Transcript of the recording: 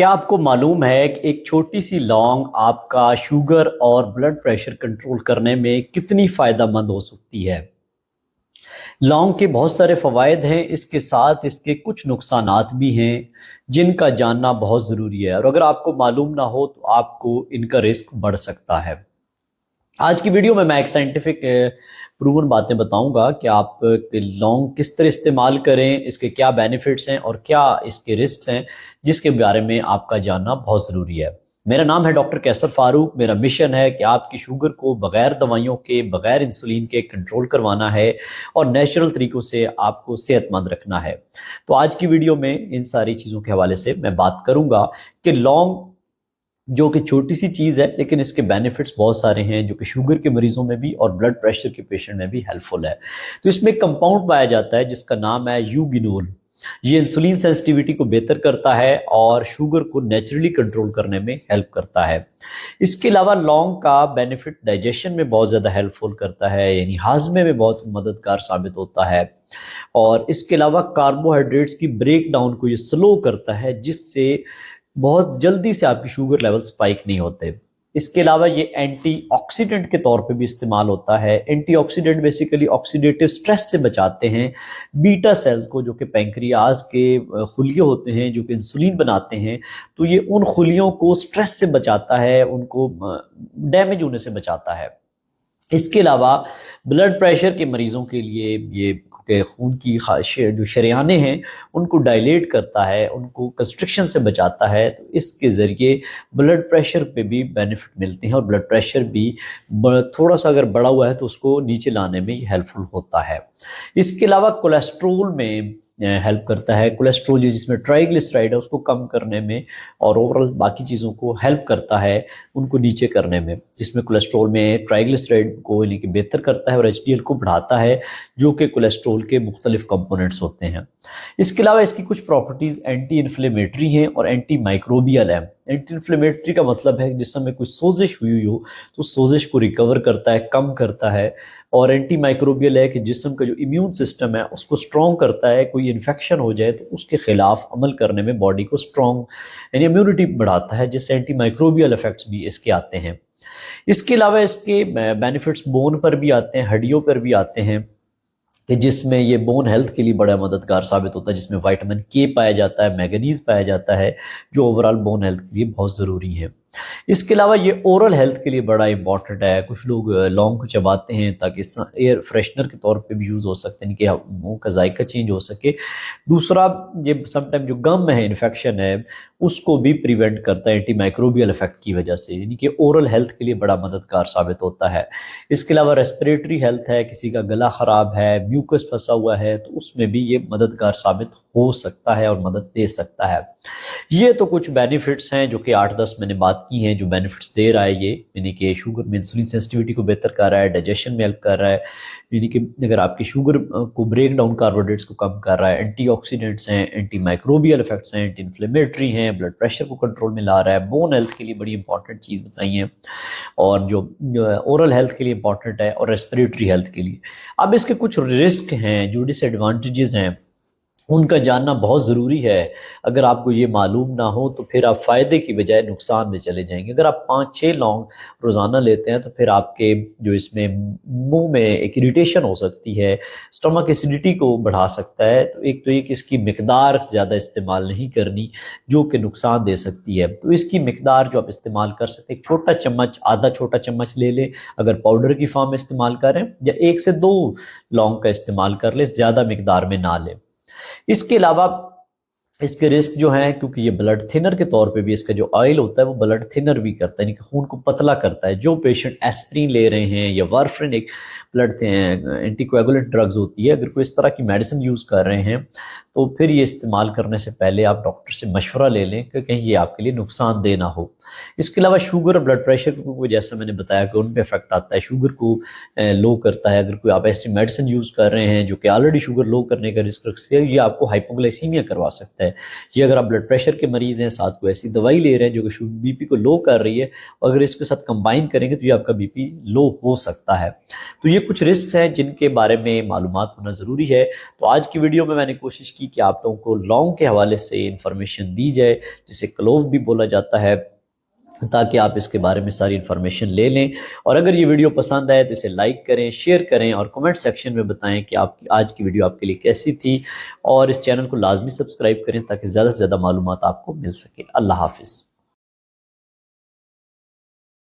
क्या आपको मालूम है कि एक छोटी सी लौंग आपका शुगर और ब्लड प्रेशर कंट्रोल करने में कितनी फ़ायदेमंद हो सकती है। लौंग के बहुत सारे फ़वाइद हैं, इसके साथ इसके कुछ नुकसानात भी हैं जिनका जानना बहुत ज़रूरी है, और अगर आपको मालूम ना हो तो आपको इनका रिस्क बढ़ सकता है। आज की वीडियो में मैं एक साइंटिफिक प्रूवन बातें बताऊंगा कि आप लौंग किस तरह इस्तेमाल करें, इसके क्या बेनिफिट्स हैं और क्या इसके रिस्क हैं, जिसके बारे में आपका जानना बहुत ज़रूरी है। मेरा नाम है डॉक्टर कैसर फारूक। मेरा मिशन है कि आपकी शुगर को बगैर दवाइयों के, बगैर इंसुलिन के कंट्रोल करवाना है और नेचुरल तरीक़ों से आपको सेहतमंद रखना है। तो आज की वीडियो में इन सारी चीज़ों के हवाले से मैं बात करूँगा कि लौंग जो कि छोटी सी चीज़ है लेकिन इसके बेनिफिट्स बहुत सारे हैं, जो कि शुगर के मरीजों में भी और ब्लड प्रेशर के पेशेंट में भी हेल्पफुल है। तो इसमें एक कंपाउंड पाया जाता है जिसका नाम है यूगिनोल। ये इंसुलिन सेंसिटिविटी को बेहतर करता है और शुगर को नेचुरली कंट्रोल करने में हेल्प करता है। इसके अलावा लौंग का बेनिफिट डाइजेशन में बहुत ज़्यादा हेल्पफुल करता है, यानी हाजमे में बहुत मददगार साबित होता है। और इसके अलावा कार्बोहाइड्रेट्स की ब्रेक डाउन को ये स्लो करता है, जिससे बहुत जल्दी से आपकी शुगर लेवल स्पाइक नहीं होते। इसके अलावा ये एंटीऑक्सीडेंट के तौर पे भी इस्तेमाल होता है। एंटीऑक्सीडेंट बेसिकली ऑक्सीडेटिव स्ट्रेस से बचाते हैं बीटा सेल्स को, जो कि पैंक्रियाज के खुलिये होते हैं जो कि इंसुलिन बनाते हैं। तो ये उन खुलियों को स्ट्रेस से बचाता है, उनको डैमेज होने से बचाता है। इसके अलावा ब्लड प्रेशर के मरीजों के लिए ये के खून की जो शरेयाने हैं उनको डायलेट करता है, उनको कंस्ट्रिक्शन से बचाता है। तो इसके ज़रिए ब्लड प्रेशर पे भी बेनिफिट मिलते हैं और ब्लड प्रेशर भी थोड़ा सा अगर बढ़ा हुआ है तो उसको नीचे लाने में हेल्पफुल होता है। इसके अलावा कोलेस्ट्रोल में हेल्प करता है। कोलेस्ट्रोल जिसमें ट्राइग्लिसराइड है उसको कम करने में और ओवरऑल बाकी चीज़ों को हेल्प करता है उनको नीचे करने में। जिसमें कोलेस्ट्रोल में ट्राइग्लिसराइड को यानी कि बेहतर करता है और एचडीएल को बढ़ाता है, जो कि कोलेस्ट्रोल के मुख्तलिफ कंपोनेंट्स होते हैं। इसके अलावा इसकी कुछ प्रॉपर्टीज़ एंटी इन्फ्लेमेटरी हैं और एंटी माइक्रोबियल हैं। एंटी इन्फ्लेमेटरी का मतलब है जिस समय कोई सोजिश हुई हो तो सोजिश को रिकवर करता है, कम करता है। और एंटी माइक्रोबियल है कि जिस्म का जो इम्यून सिस्टम है उसको स्ट्रॉन्ग करता है। कोई इन्फेक्शन हो जाए तो उसके खिलाफ अमल करने में बॉडी को स्ट्रॉन्ग यानी इम्यूनिटी बढ़ाता है, जिससे एंटी माइक्रोबियल इफेक्ट्स भी इसके आते हैं। इसके अलावा इसके बेनिफिट्स बोन पर भी आते हैं, हड्डियों पर भी आते हैं, कि जिसमें ये बोन हेल्थ के लिए बड़ा मददगार साबित होता है। जिसमें विटामिन के पाया जाता है, मैंगनीज पाया जाता है, जो ओवरऑल बोन हेल्थ के लिए बहुत ज़रूरी है। इसके अलावा ये ओरल हेल्थ के लिए बड़ा इंपॉर्टेंट है। कुछ लोग लौंग को चबाते हैं ताकि एयर फ्रेशनर के तौर पे भी यूज़ हो सकते हैं कि मुंह का जायका चेंज हो सके। दूसरा, ये समटाइम जो गम है, इन्फेक्शन है, उसको भी प्रिवेंट करता है एंटी माइक्रोबियल इफेक्ट की वजह से, यानी कि ओरल हेल्थ के लिए बड़ा मददगार साबित होता है। इसके अलावा रेस्पिरेटरी हेल्थ है, किसी का गला ख़राब है, म्यूकस फंसा हुआ है, तो उसमें भी ये मददगार साबित हो सकता है और मदद दे सकता है। ये तो कुछ बेनिफिट्स हैं जो कि 8-10 मैंने बात की हैं, जो बेनिफिट्स दे रहा है ये, यानी कि शुगर में इंसुलिन सेंसिटिविटी को बेहतर कर रहा है, डाइजेशन में हेल्प कर रहा है, यानी कि अगर आपकी शुगर को ब्रेक डाउन कार्बोहाइड्रेट्स को कम कर रहा है, एंटीऑक्सीडेंट्स हैं, एंटी माइक्रोबियल इफेक्ट्स हैं, एंटी इन्फ्लेमेटरी हैं, ब्लड प्रेशर को कंट्रोल में ला रहा है, बोन हेल्थ के लिए बड़ी इंपॉर्टेंट चीज़ बताई है, और जो ओरल हेल्थ के लिए इंपॉर्टेंट है, और रेस्पिरेटरी हेल्थ के लिए। अब इसके कुछ रिस्क हैं, जो डिसएडवांटेजेस हैं, उनका जानना बहुत ज़रूरी है। अगर आपको ये मालूम ना हो तो फिर आप फ़ायदे की बजाय नुकसान में चले जाएंगे। अगर आप 5-6 लौंग रोज़ाना लेते हैं तो फिर आपके जो इसमें मुंह में एक इरिटेशन हो सकती है, स्टमक एसिडिटी को बढ़ा सकता है। तो एक तो ये कि इसकी मिकदार ज़्यादा इस्तेमाल नहीं करनी, जो कि नुकसान दे सकती है। तो इसकी मिकदार जो आप इस्तेमाल कर सकते हैं, एक छोटा चम्मच, आधा छोटा चम्मच ले लें अगर पाउडर की फॉर्म में इस्तेमाल करें, या 1 से 2 लौंग का इस्तेमाल कर लें, ज़्यादा मिकदार में ना लें। इसके अलावा इसके रिस्क जो हैं, क्योंकि ये ब्लड थिनर के तौर पे भी इसका जो ऑयल होता है वो ब्लड थिनर भी करता है, यानी कि खून को पतला करता है। जो पेशेंट एस्प्रिन ले रहे हैं या वारफरिन, एक ब्लड एंटीकोएगुलेंट ड्रग्स होती है, अगर कोई इस तरह की मेडिसिन यूज़ कर रहे हैं तो फिर ये इस्तेमाल करने से पहले आप डॉक्टर से मशवरा ले लें कि कहीं ये आपके लिए नुकसानदेह ना हो। इसके अलावा शुगर और ब्लड प्रेशर को जैसा मैंने बताया कि उन पर इफेक्ट आता है, शुगर को लो करता है। अगर कोई आप ऐसी मेडिसिन यूज़ कर रहे हैं जो कि ऑलरेडी शुगर लो करने का रिस्क रखती है, ये आपको हाइपोग्लाइसीमिया करवा सकता है। ये अगर आप ब्लड प्रेशर के मरीज़ हैं, साथ कोई ऐसी दवाई ले रहे हैं जो कि बीपी को लो कर रही है, और अगर इसके साथ कंबाइन करेंगे तो ये आपका बीपी लो हो सकता है। तो ये कुछ रिस्क हैं जिनके बारे में मालूमात होना ज़रूरी है। तो आज की वीडियो में मैंने कोशिश की कि आप लोगों को लौंग के हवाले से इंफॉर्मेशन दी जाए, जिसे क्लोव भी बोला जाता है, ताकि आप इसके बारे में सारी इन्फॉर्मेशन ले लें। और अगर ये वीडियो पसंद आए तो इसे लाइक करें, शेयर करें और कमेंट सेक्शन में बताएं कि आपकी आज की वीडियो आपके लिए कैसी थी। और इस चैनल को लाजमी सब्सक्राइब करें ताकि ज़्यादा से ज़्यादा मालूमात आपको मिल सके। अल्लाह हाफिज़।